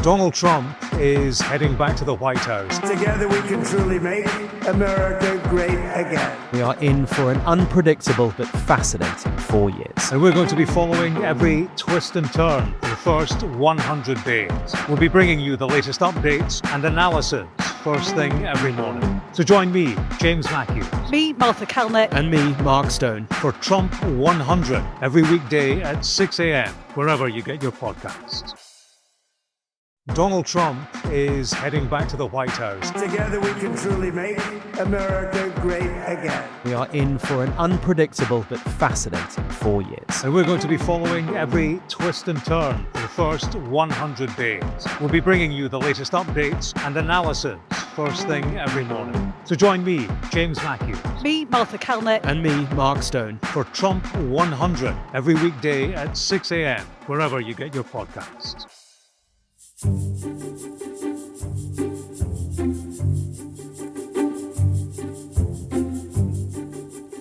Donald Trump is heading back to the White House. Together we can truly make America great again. We are in for an unpredictable but fascinating 4 years. And we're going to be following every twist and turn for the first 100 days. We'll be bringing you the latest updates and analysis first thing every morning. So join me, James Matthews. Me, Martha Kelnick. And me, Mark Stone. For Trump 100 every weekday at 6 a.m, wherever you get your podcasts. Donald Trump is heading back to the White House. Together we can truly make America great again. We are in for an unpredictable but fascinating 4 years. And we're going to be following every twist and turn for the first 100 days. We'll be bringing you the latest updates and analysis first thing every morning. So join me, James Matthews. Me, Martha Kelnick. And me, Mark Stone. For Trump 100 every weekday at 6 a.m, wherever you get your podcasts.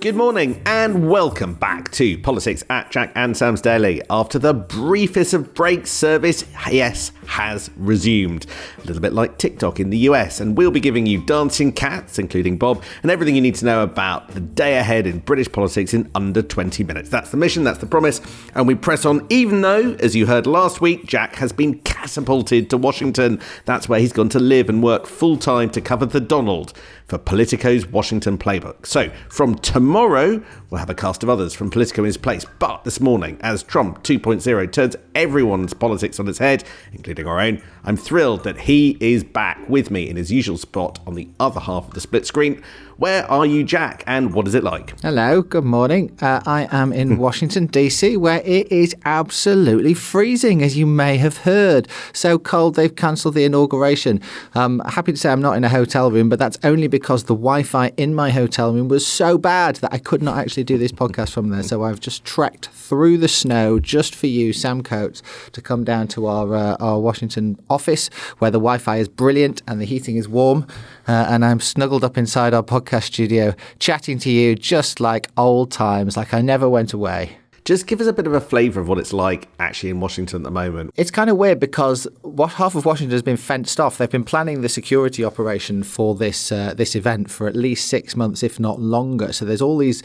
Good morning and welcome back to Politics at Jack and Sam's Daily. After the briefest of breaks, service, yes, has resumed. A little bit like TikTok in the US, and we'll be giving you dancing cats, including Bob, and everything you need to know about the day ahead in British politics in under 20 minutes. That's the mission, that's the promise, and we press on even though, as you heard last week, Jack has been catapulted to Washington. That's where he's gone to live and work full-time to cover the Donald for Politico's Washington Playbook. So, from tomorrow, we'll have a cast of others from Politico in his place. But this morning, as Trump 2.0 turns everyone's politics on its head, including our own, I'm thrilled that he is back with me in his usual spot on the other half of the split screen. Where are you, Jack, and what is it like? Hello, good morning. I am in Washington, D.C., where it is absolutely freezing, as you may have heard. So cold, they've cancelled the inauguration. Happy to say I'm not in a hotel room, but that's only because the Wi-Fi in my hotel room was so bad that I could not actually do this podcast from there. So I've just trekked through the snow just for you, Sam Coates, to come down to our Washington office, where the Wi-Fi is brilliant and the heating is warm. And I'm snuggled up inside our podcast studio, chatting to you just like old times, like I never went away. Just give us a bit of a flavour of what it's like actually in Washington at the moment. It's kind of weird because half of Washington has been fenced off. They've been planning the security operation for this event for at least 6 months, if not longer. So there's all these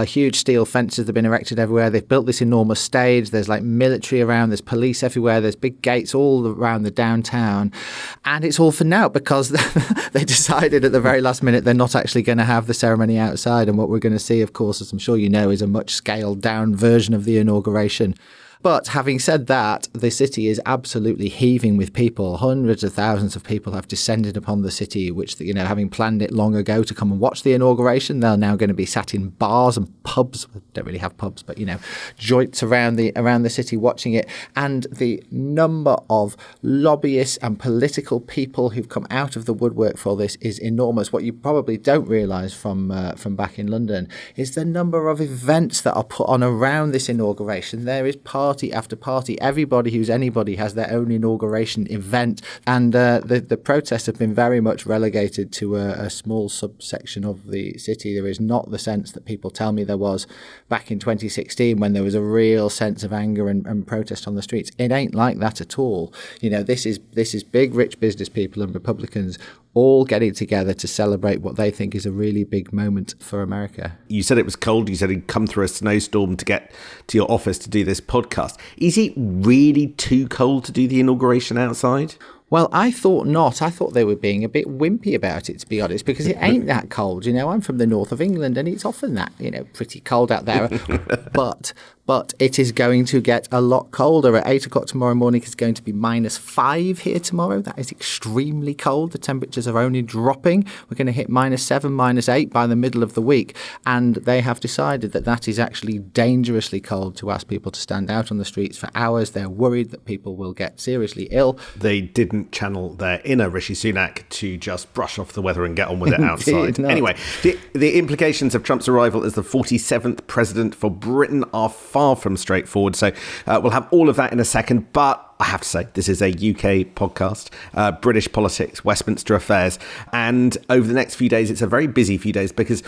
huge steel fences that have been erected everywhere. They've built this enormous stage. There's like military around. There's police everywhere. There's big gates all around the downtown. And it's all for now because they decided at the very last minute they're not actually going to have the ceremony outside. And what we're going to see, of course, as I'm sure you know, is a much scaled down version of the inauguration. But having said that, the city is absolutely heaving with people. Hundreds of thousands of people have descended upon the city, which, you know, having planned it long ago to come and watch the inauguration, they're now going to be sat in bars and pubs. Don't really have pubs, but, you know, joints around the city watching it. And the number of lobbyists and political people who've come out of the woodwork for this is enormous. What you probably don't realise from back in London is the number of events that are put on around this inauguration. There is party after party. Everybody who's anybody has their own inauguration event, and the protests have been very much relegated to a small subsection of the city. There is not the sense that people tell me there was back in 2016 when there was a real sense of anger and protest on the streets. It ain't like that at all. You know, this is big rich business people and Republicans all getting together to celebrate what they think is a really big moment for America. You said it was cold. You said you'd come through a snowstorm to get to your office to do this podcast. Is it really too cold to do the inauguration outside? Well, I thought not. I thought they were being a bit wimpy about it, to be honest, because it ain't that cold. You know, I'm from the north of England and it's often that, you know, pretty cold out there. But it is going to get a lot colder. At 8 o'clock tomorrow morning, it's going to be -5 here tomorrow. That is extremely cold. The temperatures are only dropping. We're going to hit -7, -8 by the middle of the week. And they have decided that that is actually dangerously cold to ask people to stand out on the streets for hours. They're worried that people will get seriously ill. They didn't channel their inner Rishi Sunak to just brush off the weather and get on with it outside. Anyway, the implications of Trump's arrival as the 47th president for Britain are far from straightforward. So we'll have all of that in a second. But I have to say, this is a UK podcast, British politics, Westminster affairs. And over the next few days, it's a very busy few days because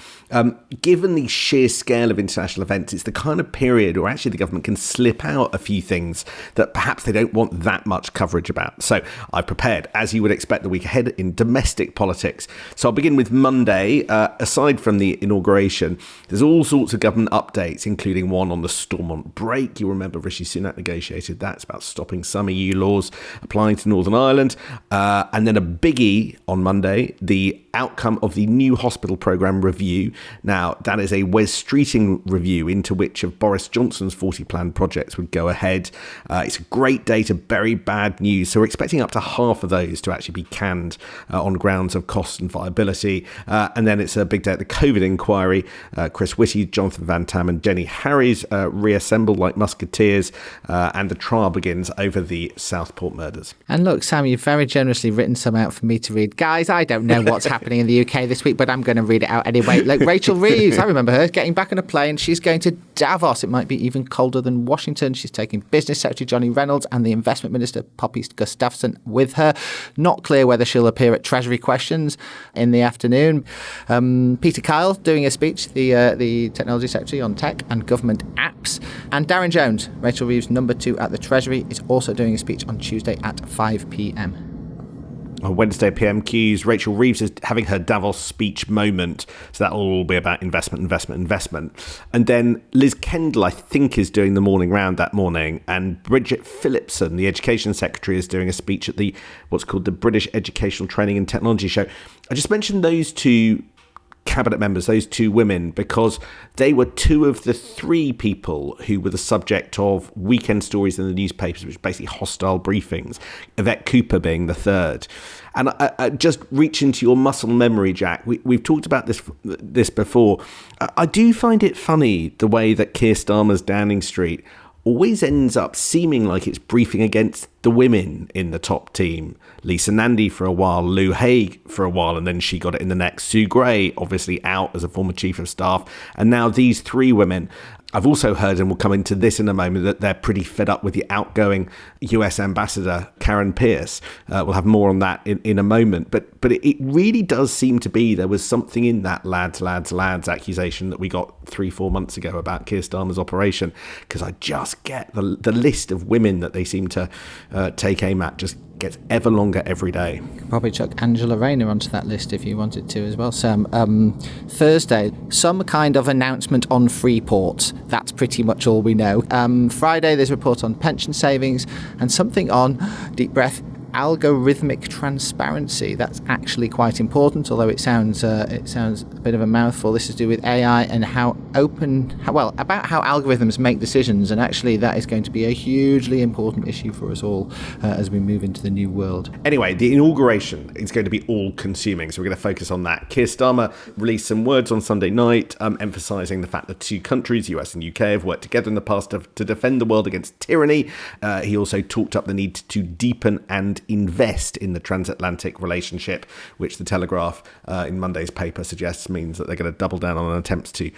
given the sheer scale of international events, it's the kind of period where actually the government can slip out a few things that perhaps they don't want that much coverage about. So I've prepared, as you would expect, the week ahead in domestic politics. So I'll begin with Monday. Aside from the inauguration, there's all sorts of government updates, including one on the Stormont break. You remember Rishi Sunak negotiated that. It's about stopping some EU laws applying to Northern Ireland. And then a biggie on Monday, the outcome of the new hospital programme review. Now, that is a Wes Streeting review into which of Boris Johnson's 40 planned projects would go ahead. It's a great day to bury bad news. So we're expecting up to half of those to actually be canned on grounds of cost and viability. And then it's a big day at the COVID inquiry. Chris Whitty, Jonathan Van Tam and Jenny Harries reassembled like musketeers. And the trial begins over the Southport murders. And look, Sam, you've very generously written some out for me to read. Guys, I don't know what's happening in the UK this week, but I'm going to read it out anyway. Look, Rachel Reeves, I remember her getting back on a plane. She's going to Davos. It might be even colder than Washington. She's taking Business Secretary Johnny Reynolds and the Investment Minister Poppy Gustafsson with her. Not clear whether she'll appear at Treasury Questions in the afternoon. Peter Kyle doing a speech, the Technology Secretary, on tech and government apps. And Darren Jones, Rachel Reeves' number 2 at the Treasury, is also doing a speech on Tuesday at 5 p.m. On Wednesday, PMQs, Rachel Reeves is having her Davos speech moment. So that'll all be about investment. And then Liz Kendall, I think, is doing the morning round that morning. And Bridget Phillipson, the Education Secretary, is doing a speech at the what's called the British Educational Training and Technology Show. I just mentioned those two cabinet members, those two women, because they were 2 of the 3 people who were the subject of weekend stories in the newspapers, which are basically hostile briefings, Yvette Cooper being the 3rd. And I just reach into your muscle memory, Jack. We've talked about this before. I do find it funny the way that Keir Starmer's Downing Street always ends up seeming like it's briefing against the women in the top team. Lisa Nandy for a while, Lou Haig for a while, and then she got it in the neck. Sue Gray, obviously out as a former chief of staff. And now these 3 women. I've also heard, and we'll come into this in a moment, that they're pretty fed up with the outgoing US ambassador, Karen Pierce. We'll have more on that in a moment. But it really does seem to be there was something in that lads accusation that we got 3-4 months ago about Keir Starmer's operation, because I just get the list of women that they seem to take aim at just gets ever longer every day. Probably chuck Angela Rayner onto that list if you wanted to as well, Sam. Thursday, some kind of announcement on Freeport. That's pretty much all we know. Friday, there's a report on pension savings and something on, deep breath, algorithmic transparency. That's actually quite important, although it sounds a bit of a mouthful. This is to do with AI and about how algorithms make decisions, and actually that is going to be a hugely important issue for us all as we move into the new world. Anyway, the inauguration is going to be all-consuming, so we're going to focus on that. Keir Starmer released some words on Sunday night, emphasising the fact that 2 countries, US and UK, have worked together in the past to defend the world against tyranny. He also talked up the need to deepen and invest in the transatlantic relationship, which the Telegraph in Monday's paper suggests means that they're going to double down on attempts to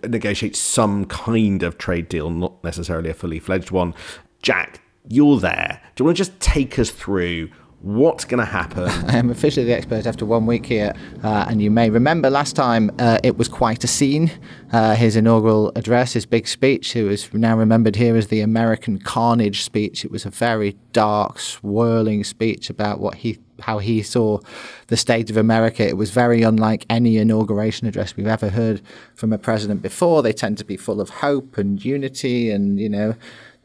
negotiate some kind of trade deal, not necessarily a fully fledged one. Jack, you're there. Do you want to just take us through what's going to happen? I am officially the expert after 1 week here, and you may remember last time it was quite a scene. His inaugural address, his big speech, who is now remembered here as the American Carnage speech. It was a very dark, swirling speech about how he saw the state of America. It was very unlike any inauguration address we've ever heard from a president before. They tend to be full of hope and unity, and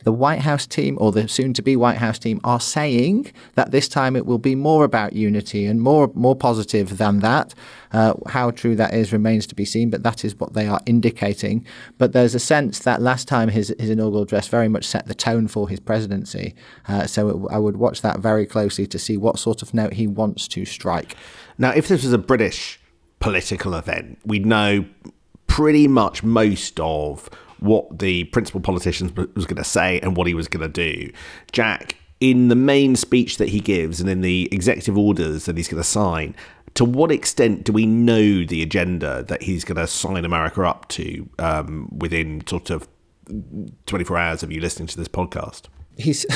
the White House team, or the soon-to-be White House team, are saying that this time it will be more about unity and more positive than that. How true that is remains to be seen, but that is what they are indicating. But there's a sense that last time his inaugural address very much set the tone for his presidency. So I would watch that very closely to see what sort of note he wants to strike. Now, if this was a British political event, we'd know pretty much most of what the principal politician was going to say and what he was going to do. Jack, in the main speech that he gives and in the executive orders that he's going to sign, to what extent do we know the agenda that he's going to sign America up to within sort of 24 hours of you listening to this podcast? he's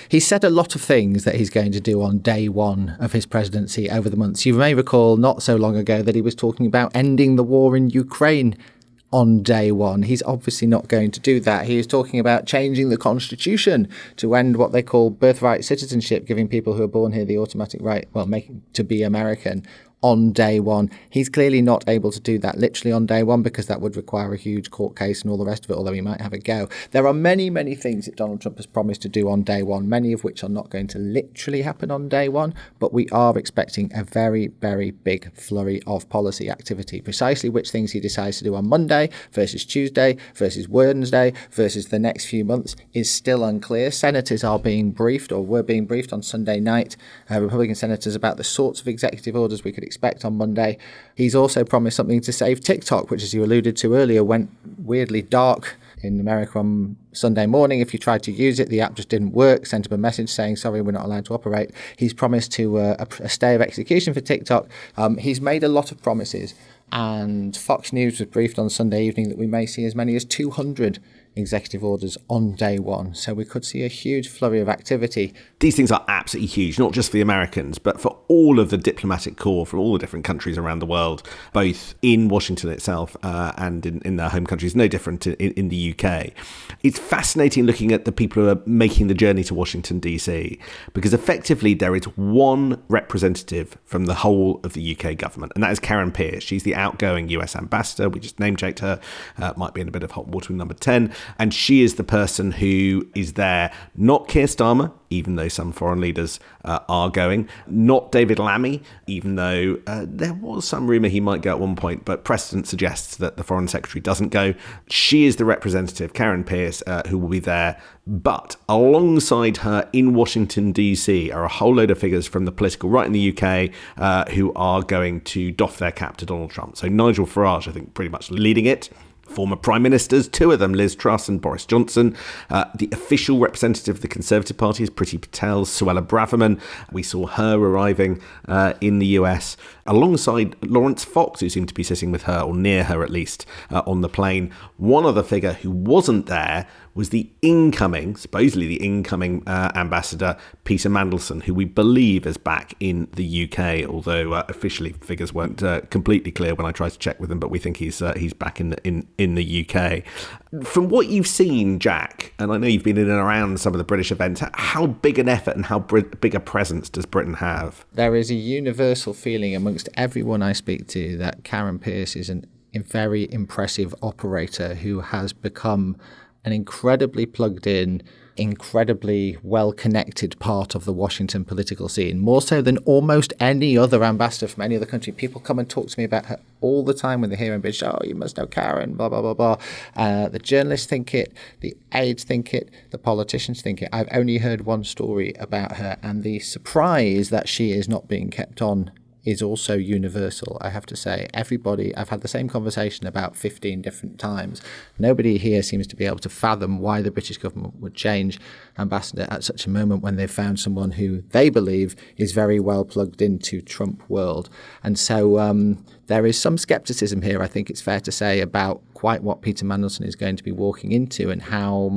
he's said a lot of things that he's going to do on day one of his presidency over the months. You may recall not so long ago that he was talking about ending the war in Ukraine on day one. He's obviously not going to do that. He is talking about changing the constitution to end what they call birthright citizenship, giving people who are born here the automatic right, making to be American on day one. He's clearly not able to do that literally on day one because that would require a huge court case and all the rest of it, although he might have a go. There are many, many things that Donald Trump has promised to do on day one, many of which are not going to literally happen on day one, but we are expecting a very, very big flurry of policy activity. Precisely which things he decides to do on Monday versus Tuesday versus Wednesday versus the next few months is still unclear. Senators are being briefed or were being briefed on Sunday night, Republican senators, about the sorts of executive orders we could expect on Monday. He's also promised something to save TikTok, which, as you alluded to earlier, went weirdly dark in America on Sunday morning. If you tried to use it, the app just didn't work, sent him a message saying, sorry, we're not allowed to operate. He's promised to a stay of execution for TikTok. He's made a lot of promises, and Fox News was briefed on Sunday evening that we may see as many as 200 executive orders on day one. So we could see a huge flurry of activity. These things are absolutely huge, not just for the Americans, but for all of the diplomatic corps from all the different countries around the world, both in Washington itself and in their home countries, no different in the UK. It's fascinating looking at the people who are making the journey to Washington, D.C., because effectively there is one representative from the whole of the UK government, and that is Karen Pierce. She's the outgoing US ambassador. We just name-checked her. Might be in a bit of hot water with number 10. And she is the person who is there, not Keir Starmer, even though some foreign leaders are going, not David Lammy, even though there was some rumour he might go at one point, but precedent suggests that the Foreign Secretary doesn't go. She is the representative, Karen Pierce, who will be there. But alongside her in Washington, D.C. are a whole load of figures from the political right in the UK who are going to doff their cap to Donald Trump. So Nigel Farage, I think, pretty much leading it. Former Prime Ministers, two of them, Liz Truss and Boris Johnson. The official representative of the Conservative Party is Priti Patel, Suella Braverman. We saw her arriving in the US, alongside Lawrence Fox, who seemed to be sitting with her, or near her at least, on the plane. One other figure who wasn't there was supposedly the incoming ambassador, Peter Mandelson, who we believe is back in the UK, although officially figures weren't completely clear when I tried to check with him, but we think he's back in the UK. From what you've seen, Jack, and I know you've been in and around some of the British events, how big an effort and how big a presence does Britain have? There is a universal feeling amongst everyone I speak to that Karen Pierce is a very impressive operator who has become an incredibly plugged in, incredibly well-connected part of the Washington political scene, more so than almost any other ambassador from any other country. People come and talk to me about her all the time when they hear in British, oh, you must know Karen, blah, blah, blah, blah. The journalists think it, the aides think it, the politicians think it. I've only heard one story about her, and the surprise that she is not being kept on is also universal, I have to say. Everybody, I've had the same conversation about 15 different times. Nobody here seems to be able to fathom why the British government would change ambassador at such a moment when they've found someone who they believe is very well plugged into Trump world. And so there is some skepticism here, I think it's fair to say, about quite what Peter Mandelson is going to be walking into and how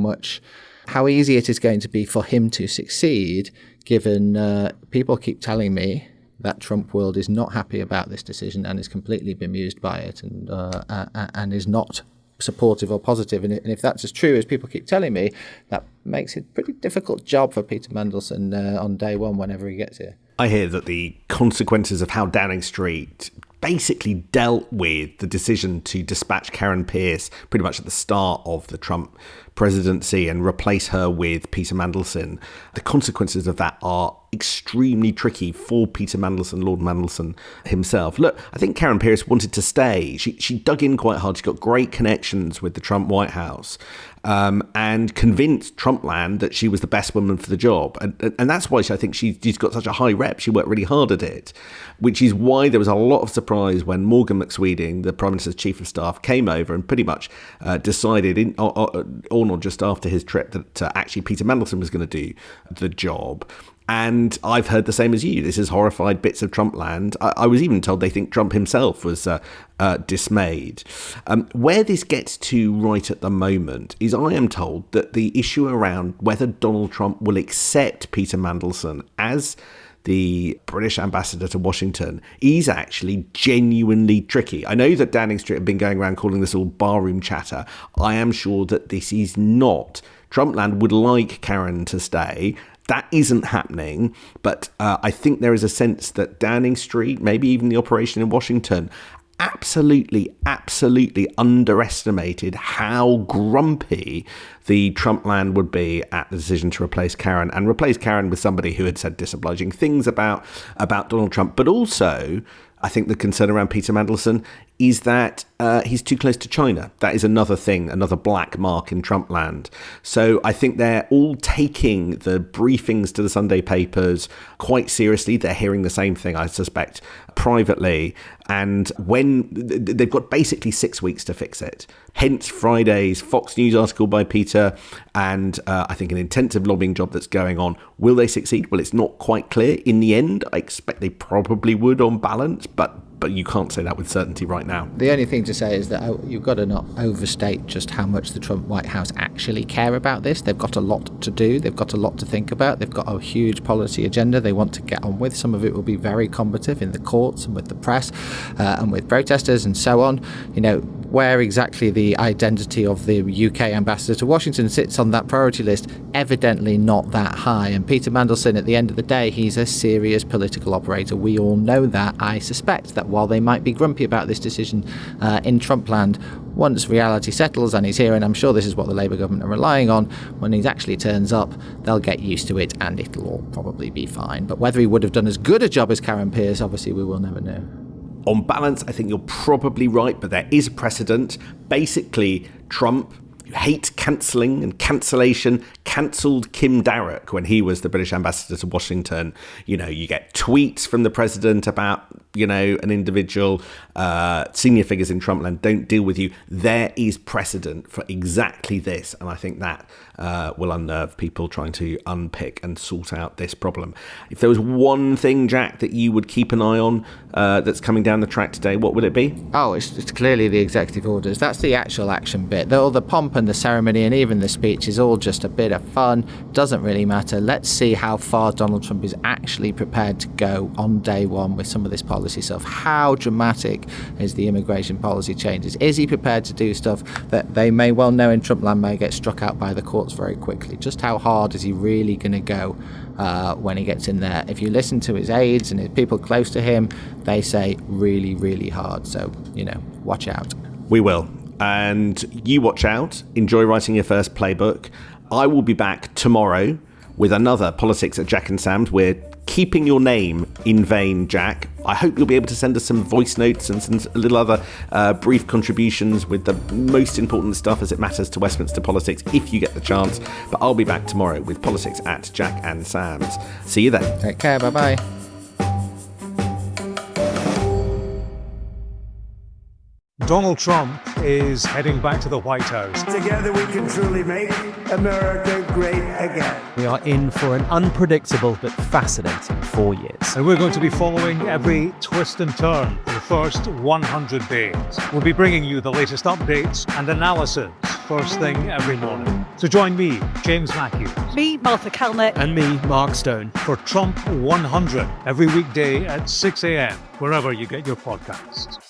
easy it is going to be for him to succeed, given people keep telling me that Trump world is not happy about this decision and is completely bemused by it and is not supportive or positive. And if that's as true as people keep telling me, that makes it a pretty difficult job for Peter Mandelson on day one whenever he gets here. I hear that the consequences of how Downing Street basically dealt with the decision to dispatch Karen Pierce pretty much at the start of the Trump presidency and replace her with Peter Mandelson, the consequences of that are extremely tricky for Peter Mandelson, Lord Mandelson himself. Look, I think Karen Pierce wanted to stay. She dug in quite hard. She got great connections with the Trump White House and convinced Trumpland that she was the best woman for the job. And that's why I think she's got such a high rep. She worked really hard at it, which is why there was a lot of surprise when Morgan McSweeney, the Prime Minister's Chief of Staff, came over and pretty much decided or just after his trip that actually Peter Mandelson was going to do the job. And I've heard the same as you. This is horrified bits of Trumpland. I was even told they think Trump himself was dismayed. Where this gets to right at the moment is I am told that the issue around whether Donald Trump will accept Peter Mandelson as the British ambassador to Washington is actually genuinely tricky. I know that Downing Street have been going around calling this all barroom chatter. I am sure that this is not. Trumpland would like Karen to stay. That isn't happening, but I think there is a sense that Downing Street, maybe even the operation in Washington, absolutely underestimated how grumpy the Trumpland would be at the decision to replace Karen, and replace Karen with somebody who had said disobliging things about Donald Trump. But also, I think the concern around Peter Mandelson is that he's too close to China. That is another thing, another black mark in Trumpland. So I think they're all taking the briefings to the Sunday papers quite seriously. They're hearing the same thing, I suspect, privately. And when they've got basically 6 weeks to fix it. Hence Friday's Fox News article by Peter and I think an intensive lobbying job that's going on. Will they succeed? Well, it's not quite clear. In the end, I expect they probably would on balance, but you can't say that with certainty right now. The only thing to say is that you've got to not overstate just how much the Trump White House actually care about this. They've got a lot to do. They've got a lot to think about. They've got a huge policy agenda they want to get on with. Some of it will be very combative in the courts and with the press and with protesters and so on. You know, where exactly the identity of the UK ambassador to Washington sits on that priority list, evidently not that high. And Peter Mandelson, at the end of the day, he's a serious political operator. We all know that. I suspect that while they might be grumpy about this decision in Trumpland, once reality settles and he's here, and I'm sure this is what the Labour government are relying on, when he actually turns up, they'll get used to it and it'll all probably be fine. But whether he would have done as good a job as Karen Pierce, obviously we will never know. On balance, I think you're probably right, but there is a precedent. Basically, Trump, who hates cancelling and cancellation, cancelled Kim Darroch when he was the British ambassador to Washington. You know, you get tweets from the president about, you know, an individual, senior figures in Trumpland don't deal with you. There is precedent for exactly this, and I think that will unnerve people trying to unpick and sort out this problem. If there was one thing, Jack, that you would keep an eye on that's coming down the track today, what would it be? Oh, it's clearly the executive orders. That's the actual action bit. All the pomp and the ceremony and even the speech is all just a bit of fun. Doesn't really matter. Let's see how far Donald Trump is actually prepared to go on day one with some of this policy stuff. How dramatic is the immigration policy changes? Is he prepared to do stuff that they may well know in Trumpland may get struck out by the courts very quickly? Just how hard is he really going to go when he gets in there? If you listen to his aides and his people close to him, they say really, really hard. So, you know, watch out. We will. And you watch out. Enjoy writing your first playbook. I will be back tomorrow with another Politics at Jack and Sam's. We're keeping your name in vain, Jack. I hope you'll be able to send us some voice notes and some little other brief contributions with the most important stuff as it matters to Westminster politics if you get the chance. But I'll be back tomorrow with Politics at Jack and Sam's. See you then. Take care. Bye-bye. Donald Trump is heading back to the White House. Together we can truly make America great again. We are in for an unpredictable but fascinating 4 years. And we're going to be following every twist and turn for the first 100 days. We'll be bringing you the latest updates and analysis first thing every morning. So join me, James Matthews. Me, Martha Kelnick. And me, Mark Stone. For Trump 100 every weekday at 6 a.m, wherever you get your podcasts.